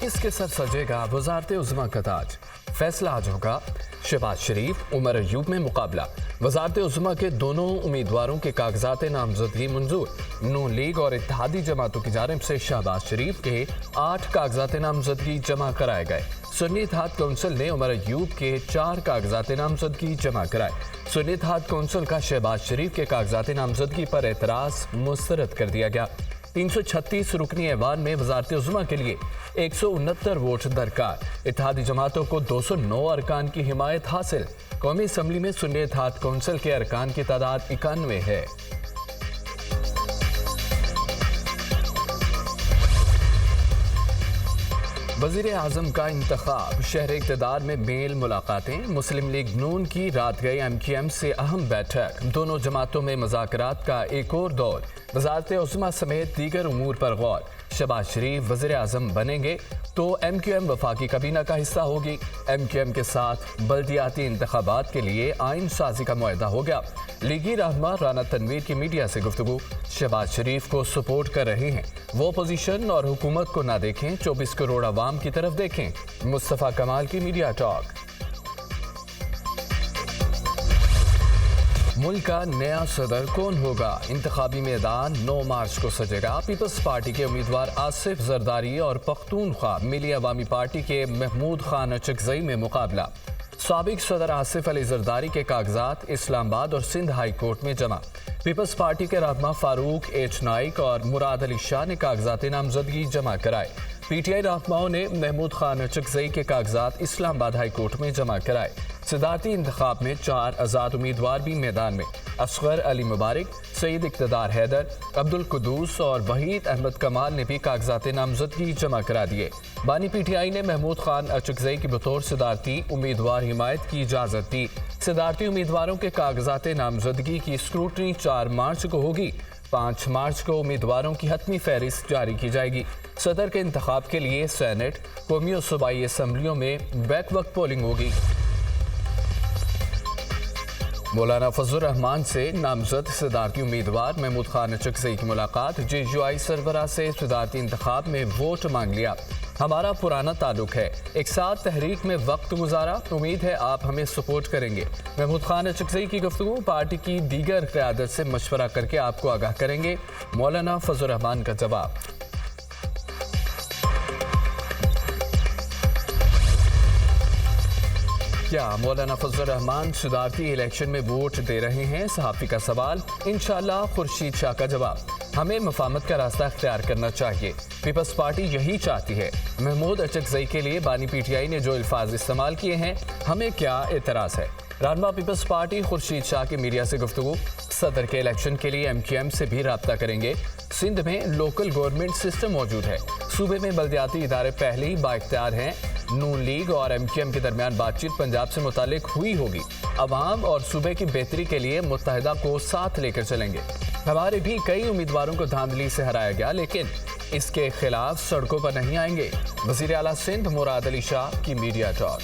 किसके सर सजेगा वजारत उज़्मा का ताज? फैसला आज होगा। शहबाज शरीफ उमर अयूब में मुकाबला। वजारत उज़्मा के दोनों उम्मीदवारों के कागजात नामजदगी मंजूर। नून लीग और इत्तेहादी जमातों की जानिब से शहबाज शरीफ के 8 कागजात नामजदगी जमा कराए गए। सुन्नी इत्तेहाद कौंसिल ने उमर अयूब के 4 कागजात नामजदगी जमा कराए। सुन्नी इत्तेहाद कौंसिल का शहबाज शरीफ के कागजात नामजदगी पर एतराज मुस्तरद कर दिया गया। 336 रुकनी ऐवान में वजारत उज़्मा के लिए 169 वोट दरकार। इत्तेहादी जमातों को 209 अरकान की हिमायत हासिल। कौमी असम्बली में सुन्नी इत्तेहाद कौंसिल के अरकान की तादाद 91 है। वज़ीर आज़म का इंतखाब। शहर इक़्तिदार में मेल मुलाकातें। मुस्लिम लीग नून की रात गई MQM से अहम बैठक। दोनों जमातों में मुज़ाकरात का एक और दौर। वज़ारत उज़्मा समेत दीगर उमूर पर गौर। शहबाज शरीफ वज़ीर आज़म बनेंगे तो MQM वफाकी काबीना का हिस्सा होगी। MQM के साथ बल्दियाती इंतखाबात के लिए आइन साजी का मुआहदा हो गया। लीगी रहनुमा राना तनवीर की मीडिया से गुफ्तगू। शहबाज शरीफ को सपोर्ट कर रहे हैं, वो अपोजिशन और हुकूमत को ना देखें, 24 करोड़ आवाम की तरफ देखें। मुस्तफ़ा कमाल की मीडिया टॉक। मुल्क का नया सदर कौन होगा? इंतखाबी मैदान 9 मार्च को सजेगा। पीपल्स पार्टी के उम्मीदवार आसिफ जरदारी और पख्तूनख्वा मिली अवामी पार्टी के महमूद खान अचकजई में मुकाबला। साबिक सदर आसिफ अली जरदारी के कागजात इस्लामाबाद और सिंध हाई कोर्ट में जमा। पीपल्स पार्टी के रहनुमा फारूक एच नाइक और मुराद अली शाह ने कागजात नामजदगी जमा कराए। PTI रहनुमाओं ने महमूद खान अचकजई के कागजात इस्लामाबाद हाई कोर्ट में जमा कराए। सदारती इंतखाब में 4 आज़ाद उम्मीदवार भी मैदान में। असगर अली मुबारक, सईद इक़्तिदार हैदर, अब्दुल कुदूस और वहीद अहमद कमाल ने भी कागजात नामजदगी जमा करा दिए। बानी PTI ने महमूद खान अचकजई की बतौर सदारती उम्मीदवार हिमायत की इजाज़त दी। सदारती उम्मीदवारों के कागजात नामजदगी की स्क्रूटनी 4 मार्च को होगी। 5 मार्च को उम्मीदवारों की हतमी फहरिस्त जारी की जाएगी। सदर के इंतखाब के लिए सेनेट, कौमी और सूबाई असम्बलियों में बैक वक्त पोलिंग होगी। मौलाना फजलुर रहमान से नामजद सदारती उम्मीदवार महमूद खान अचकजई की मुलाकात। JUI सरबराह से सदारती इंतखाब में वोट मांग लिया। हमारा पुराना ताल्लुक है, एक साथ तहरीक में वक्त गुजारा, उम्मीद है आप हमें सपोर्ट करेंगे। महमूद खान अचकजई की गुफ्तगू। पार्टी की दीगर क़यादत से मशवरा करके आपको आगाह करेंगे। मौलाना फजलुर रहमान का जवाब। क्या मौलाना फजलुर रहमान सदारती इलेक्शन में वोट दे रहे हैं? सहाफ़ी का सवाल। इंशाअल्लाह खुर्शीद शाह का जवाब। हमें मफाहमत का रास्ता इख्तियार करना चाहिए, पीपल्स पार्टी यही चाहती है। महमूद अचकजई के लिए बानी PTI ने जो अल्फाज इस्तेमाल किए हैं, हमें क्या एतराज़ है? रहनुमा पीपल्स पार्टी खुर्शीद शाह की मीडिया से गुफ्तगू। सदर के इलेक्शन के लिए MQM से भी राब्ता करेंगे। सिंध में लोकल गवर्नमेंट सिस्टम मौजूद है। सूबे में बल्दियाती इदारे पहले ही बाइख्तियार हैं। नून लीग और MQM के दरमियान बातचीत पंजाब से मुतालिक हुई होगी। अवाम और सूबे की बेहतरी के लिए मुत्तहिदा को साथ लेकर चलेंगे। हमारे भी कई उम्मीदवारों को धांधली से हराया गया, लेकिन इसके खिलाफ सड़कों पर नहीं आएंगे। वज़ीर आला सिंध मुराद अली शाह की मीडिया टॉक।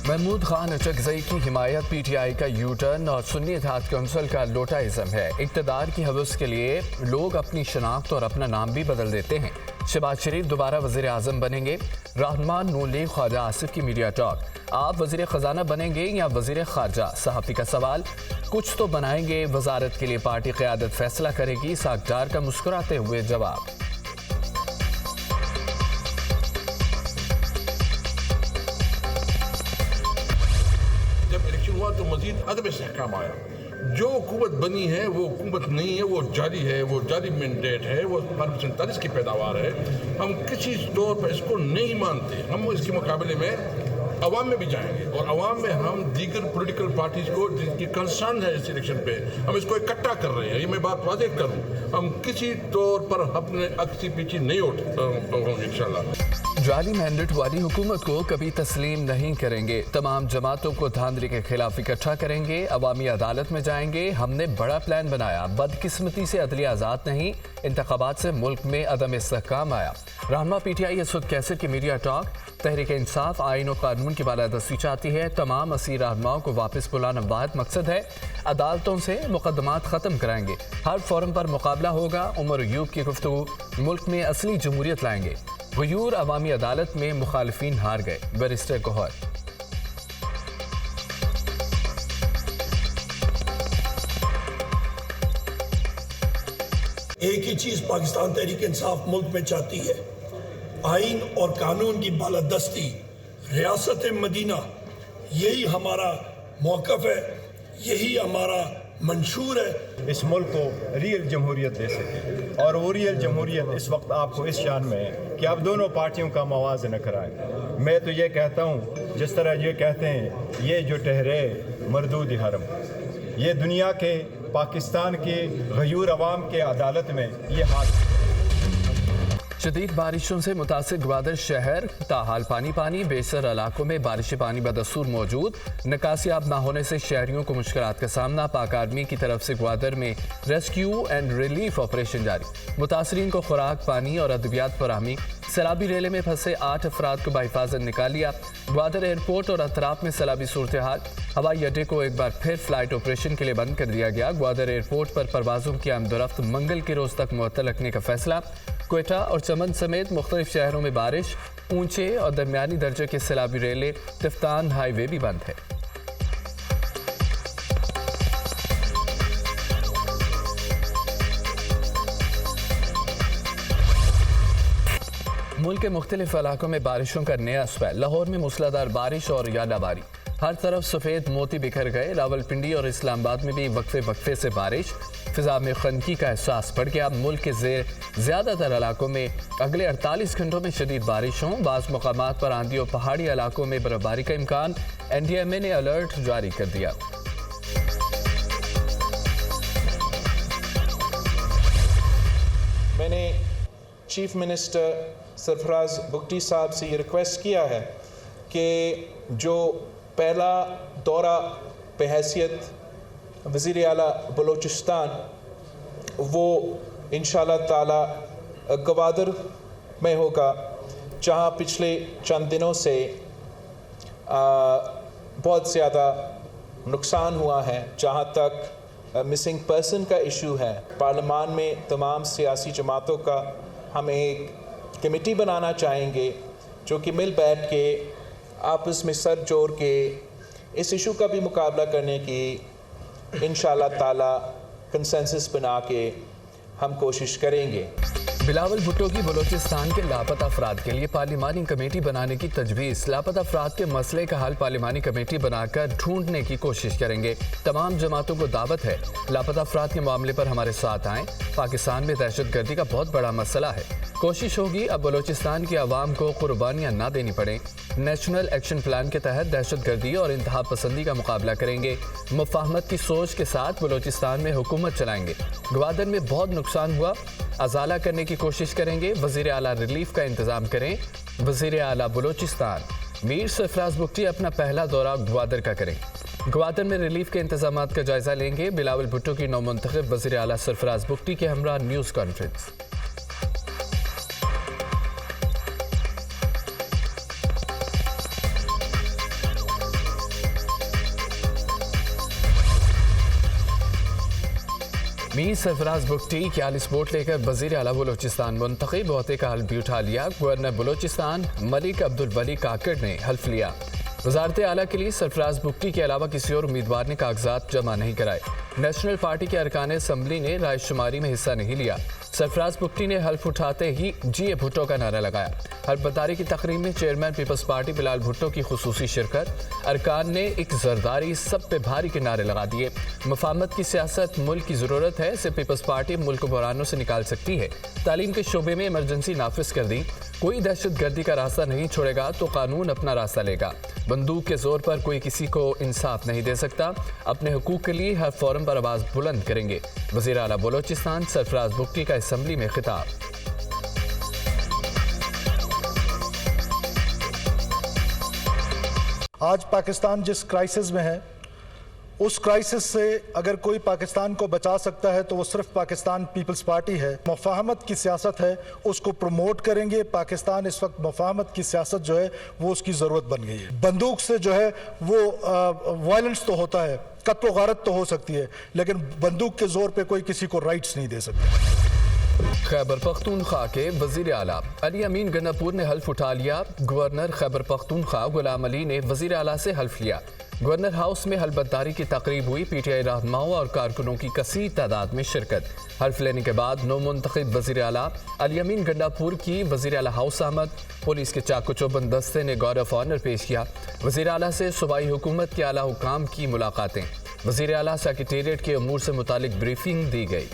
महमूद खान अचकजई की हिमायत PTI का U-टर्न और सुन्नी इत्तेहाद कौंसिल का लोटाइज़म है। इक़्तिदार की हवस के लिए लोग अपनी शनाख्त और अपना नाम भी बदल देते हैं। शहबाज शरीफ दोबारा वज़ीर आज़म बनेंगे। रहनुमा नून लीग ख्वाजा आसिफ की मीडिया टॉक। आप वज़ीर ख़जाना बनेंगे या वज़ीर ख़ारजा? सहाफ़ी का सवाल। कुछ तो बनाएंगे, वज़ारत के लिए पार्टी क़यादत फैसला करेगी। सागदार का मुस्कुराते हुए जवाब। हुआ तो मजीद अदब इस्तेहकाम आया। जो हुकूमत बनी है वो हुकूमत नहीं है, वो जारी है, वो जारी मैंडेट है, वो 47 की पैदावार है। हम किसी तौर पर इसको नहीं मानते। हम इसके मुकाबले में अवाम में भी जाएंगे और अवाम में हम दीगर पॉलिटिकल पार्टीज को जिनकी कंसर्न है इस इलेक्शन पे, हम इसको इकट्ठा कर रहे हैं। ये मैं बात वाज़ेह करूँ, हम किसी तौर पर अपने अक्सी पीछे नहीं होंगे इंशाल्लाह। जाली मैंडेट वाली हुकूमत को कभी तस्लीम नहीं करेंगे। तमाम जमातों को धांधली के खिलाफ इकट्ठा करेंगे। अवामी अदालत में जाएंगे। हमने बड़ा प्लान बनाया। बदकिस्मती से अदलिया आज़ाद नहीं। इंतखाबात से मुल्क में अदम इस्तेहकाम आया। रहनुमा PTI यसुद कैसर की मीडिया टॉक। तहरीक इंसाफ आइन और कानून की बालादस्ती चाहती है। तमाम असीर रहनुमाओं को वापस बुलाना वाहिद मकसद है। अदालतों से मुकदमात ख़त्म कराएंगे। हर फोरम पर मुकाबला होगा। उमर अयूब की गुफ्तगू। मुल्क में असली जमहूरियत लाएंगे। गयूर अवामी अदालत में मुखालिफिन हार गए। बैरिस्टर गौहर। एक ही चीज पाकिस्तान तहरीक इंसाफ मुल्क में चाहती है, आइन और कानून की बालादस्ती, रियासत मदीना। यही हमारा मौक़िफ़ है, यही हमारा मंशूर है। इस मुल्क को रियल जमहूरियत दे सके, और वो रियल जमहूरियत इस वक्त आपको इस शान में है कि आप दोनों पार्टियों का मवाज़न कराएं। मैं तो ये कहता हूँ, जिस तरह ये कहते हैं, ये जो ठहरे मरदूद हरम, ये दुनिया के पाकिस्तान के गयूर अवाम के अदालत में ये हाथ। शदीद बारिशों से मुतासिर ग्वादर शहर ताहाल पानी। बेशतर इलाकों में बारिश पानी बदस्तूर मौजूद। निकासियाब न होने से शहरियों को मुश्किलात का सामना। पाक आर्मी की तरफ से ग्वादर में रेस्क्यू एंड रिलीफ ऑपरेशन जारी। मुतासरीन को खुराक, पानी और अद्वियात फराहमी। सैलाबी रेले में फंसे 8 अफराद को बाहिफाजत निकाल लिया। ग्वादर एयरपोर्ट और अतराफ में सैलाबी सूरत हाल। हवाई अड्डे को एक बार फिर फ्लाइट ऑपरेशन के लिए बंद कर दिया गया। ग्वादर एयरपोर्ट पर परवाजों की आमदोरफ्त मंगल के रोज तक मुअत्तल रखने का फैसला। क्वेटा और चमन समेत मुख्तलिफ शहरों में बारिश। ऊंचे और दरमियानी दर्जे के सैलाबी रेले, तिफ्तान हाईवे भी बंद है। मुल्क के मुख्तलिफ इलाकों में बारिशों का नया स्पेल। लाहौर में मूसलाधार बारिश और यादाबारी। हर तरफ सफ़ेद मोती बिखर गए। रावलपिंडी और इस्लामाबाद में भी वक्फे से बारिश। फिजा में खनकी का एहसास बढ़ गया। मुल्क के ज़्यादातर इलाकों में अगले 48 घंटों में शदीद बारिश हों। बाज़ मकामात पर आंधी और पहाड़ी इलाकों में बर्फबारी का इम्कान। NDMA ने अलर्ट जारी कर दिया। मैंने चीफ मिनिस्टर सरफराज बुगटी साहब से ये रिक्वेस्ट किया है कि जो पहला दौरा बहैसियत वज़ीर आला बलोचिस्तान, वो इंशाअल्लाह ताला ग्वादर में होगा, जहाँ पिछले चंद दिनों से बहुत ज़्यादा नुकसान हुआ है। जहाँ तक मिसिंग पर्सन का इशू है, पार्लियामान में तमाम सियासी जमातों का हम एक कमेटी बनाना चाहेंगे जो कि मिल बैठ के आपस में सर जोड़ के इस इशू का भी मुकाबला करने की इंशाअल्लाह ताला कंसेंसस बना के हम कोशिश करेंगे। बिलावल भुट्टो की बलोचिस्तान के लापता अफराद के लिए पार्लिमानी कमेटी बनाने की तजवीज़। लापता अफराद के मसले का हल पार्लिमानी कमेटी बनाकर ढूंढने की कोशिश करेंगे। तमाम जमातों को दावत है, लापता अफराद के मामले पर हमारे साथ आएँ। पाकिस्तान में दहशतगर्दी का बहुत बड़ा मसला है। कोशिश होगी अब बलोचिस्तान की आवाम को कुर्बानियाँ ना देनी पड़े। नेशनल एक्शन प्लान के तहत दहशतगर्दी और इंतहा पसंदी का मुकाबला करेंगे। मुफाहमत की सोच के साथ बलोचिस्तान में हुकूमत चलाएंगे। ग्वादर में बहुत नुकसान हुआ, अजाला करने की कोशिश करेंगे। वज़ीर आला रिलीफ का इंतज़ाम करें। वज़ीर आला बलोचिस्तान मीर सरफराज बुगटी अपना पहला दौरा ग्वादर का करें। ग्वादर में रिलीफ के इंतजाम का जायजा लेंगे। बिलावल भुट्टो की नौमुंतखब वज़ीर आला सरफराज बुगटी के हमरा news conference. Mir Sarfaraz Bugti 41 vote लेकर वज़ीर आला बलोचिस्तान मुंतखब। बहुते का हल्फ भी उठा लिया। गवर्नर बलोचिस्तान मलिक अब्दुल वली काकड़ ने हल्फ लिया। वज़ारत आला के लिए सरफराज बुगटी के अलावा किसी और उम्मीदवार ने कागजात जमा नहीं कराए। नेशनल पार्टी के अरकान असम्बली ने रायशुमारी में हिस्सा नहीं लिया। सरफराज बुगटी ने हल्फ उठाते ही जीए भुट्टो का नारा लगाया। हल्फ बतारी की तकरीब में चेयरमैन पीपल्स पार्टी बिलाल भुट्टो की खुसूसी शिरकत। अरकान ने एक जरदारी सब पे भारी के नारे लगा दिए। मुफाहमत की सियासत मुल्क की ज़रूरत है, इससे पीपल्स पार्टी मुल्क को बहरानों से निकाल सकती है। तालीम के शोबे में इमरजेंसी नाफिज कर दी। कोई दहशतगर्दी का रास्ता नहीं छोड़ेगा तो कानून अपना रास्ता लेगा। बंदूक के जोर पर कोई किसी को इंसाफ नहीं दे सकता। अपने हुकूक के लिए हर फोरम पर आवाज़ बुलंद करेंगे। वज़ीर आला बलोचिस्तान सरफराज बुगटी का असम्बली में खिताब। आज पाकिस्तान जिस क्राइसिस में है, उस क्राइसिस से अगर कोई पाकिस्तान को बचा सकता है तो वो सिर्फ पाकिस्तान पीपल्स पार्टी है। मुफाहमत की सियासत है, उसको प्रमोट करेंगे। पाकिस्तान इस वक्त मुफाहमत की सियासत जो है वो उसकी ज़रूरत बन गई है। बंदूक से जो है वो वायलेंस तो होता है, कत्ल गारत तो हो सकती है, लेकिन बंदूक के जोर पे कोई किसी को राइट्स नहीं दे सकता। खैबर पख्तूनख्वा के वजीर आला अली अमीन गन्नापुर ने हल्फ उठा लिया। गवर्नर खैबर पख्तूनख्वा गुलाम अली ने वजीर आला से हल्फ लिया। गवर्नर हाउस में हलबतदारी की तकरीब हुई। पीटीआई रहनुमाओं और कारकुनों की कसीर तादाद में शिरकत। हल्फ लेने के बाद नौ मुंतखब वजीर आला अली अमीन गन्नापुर की वजीर आला हाउस आमद। पुलिस के चाको चौबंद दस्ते ने गार्ड ऑफ ऑनर पेश किया। वजीर आला से सूबाई हुकूमत के आला हुकाम की मुलाकातें। वजीर आला सेक्रेटेरिएट के अमूर से मुतालिक ब्रीफिंग दी गई।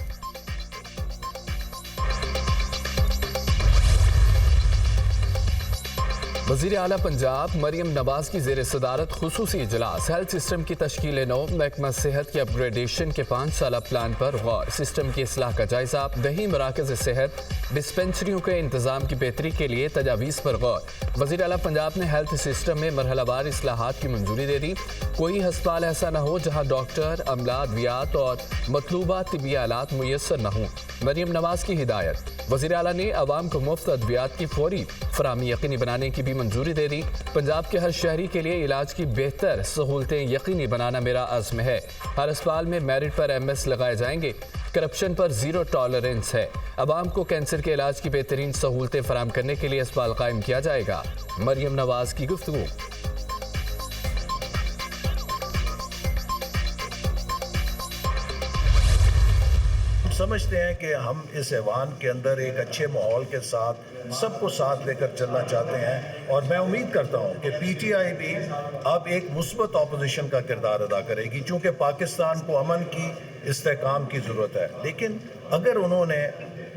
वज़ीर आला पंजाब मरियम नवाज की ज़ेर सदारत खुसूसी इजलास। हेल्थ सिस्टम की तश्कील नौ, महकमा सेहत के अपग्रेडेशन के 5 साला प्लान पर गौर। सिस्टम की इस्लाह का जायजा। दही मराकज़ सेहत डिस्पेंसरियों के इंतजाम की बेहतरी के लिए तजावीज़ पर गौर। वज़ीर आला पंजाब ने हेल्थ सिस्टम में मरहलावार इस्लाहात की मंजूरी दे दी। कोई अस्पताल ऐसा न हो जहाँ डॉक्टर, अमला, अद्वियात और मतलूबा तिब्बी आलात मुयसर न हों। मरियम नवाज की हिदायत। वज़ीर आला ने अवाम को मुफ्त अद्वियात की फौरी फराहमी यकीनी बनाने की भी मंजूरी दे दी। पंजाब के हर शहरी के लिए इलाज की बेहतर सहूलतें यकीनी बनाना मेरा अज़्म है। हर अस्पताल में मेरिट पर MS लगाए जाएंगे। करप्शन पर ज़ीरो टॉलरेंस है। अवाम को कैंसर के इलाज की बेहतरीन सहूलतें फराहम करने के लिए अस्पताल कायम किया जाएगा। मरियम नवाज की गुफ्तगू। समझते हैं कि हम इस ऐवान के अंदर एक अच्छे माहौल के साथ सबको साथ लेकर चलना चाहते हैं, और मैं उम्मीद करता हूं कि PTI भी अब एक मुस्बत अपोजिशन का किरदार अदा करेगी, चूँकि पाकिस्तान को अमन की, इस्तेहकाम की ज़रूरत है। लेकिन अगर उन्होंने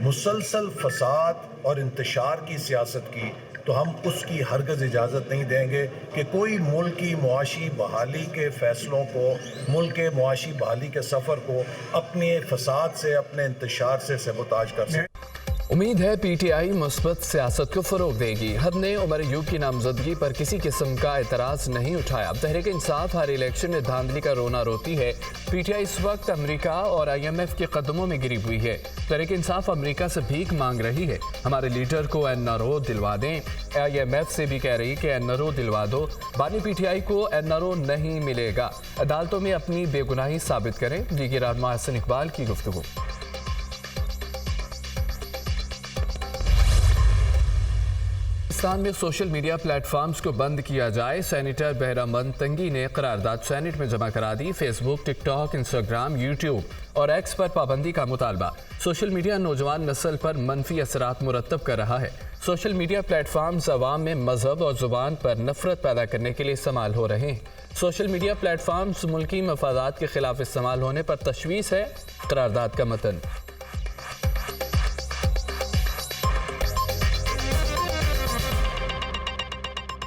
मुसलसल फसाद और इंतशार की सियासत की तो हम उसकी हरगज़ इजाज़त नहीं देंगे कि कोई मुल्क की मुआशी बहाली के फ़ैसलों को, मुल्क के मुआशी बहाली के सफ़र को अपने फसाद से, अपने इंतशार से सबूताज कर सके। उम्मीद है PTI मुस्बत सियासत को फ़रोग देगी। हद ने उमर अयूब की नामजदगी पर किसी किस्म का एतराज़ नहीं उठाया। तहरीक इंसाफ हर इलेक्शन में धांधली का रोना रोती है। PTI इस वक्त अमेरिका और IMF के कदमों में गिरी हुई है। तहरीक इंसाफ अमेरिका से भीख मांग रही है, हमारे लीडर को NRO दिलवा दें। IMF से भी कह रही कि NRO दिलवा दो। बानी PTI को NRO नहीं मिलेगा। अदालतों में अपनी बेगुनाही साबित करें। लीगी रहनुमा हसन इकबाल की गुफ्तगू। पाकिस्तान में सोशल मीडिया प्लेटफॉर्म्स को बंद किया जाए। सेनेटर बहरामंद तंगी ने करारदाद सेनेट में जमा करा दी। फेसबुक, टिकटॉक, इंस्टाग्राम, यूट्यूब और X पर पाबंदी का मुतालबा। सोशल मीडिया नौजवान नस्ल पर मनफी असरात मुरतब कर रहा है। सोशल मीडिया प्लेटफॉर्म्स अवाम में मजहब और जुबान पर नफरत पैदा करने के लिए इस्तेमाल हो रहे हैं। सोशल मीडिया प्लेटफॉर्म्स मुल्की मफादात के खिलाफ इस्तेमाल होने पर तशवीश है। करारदाद का मतन।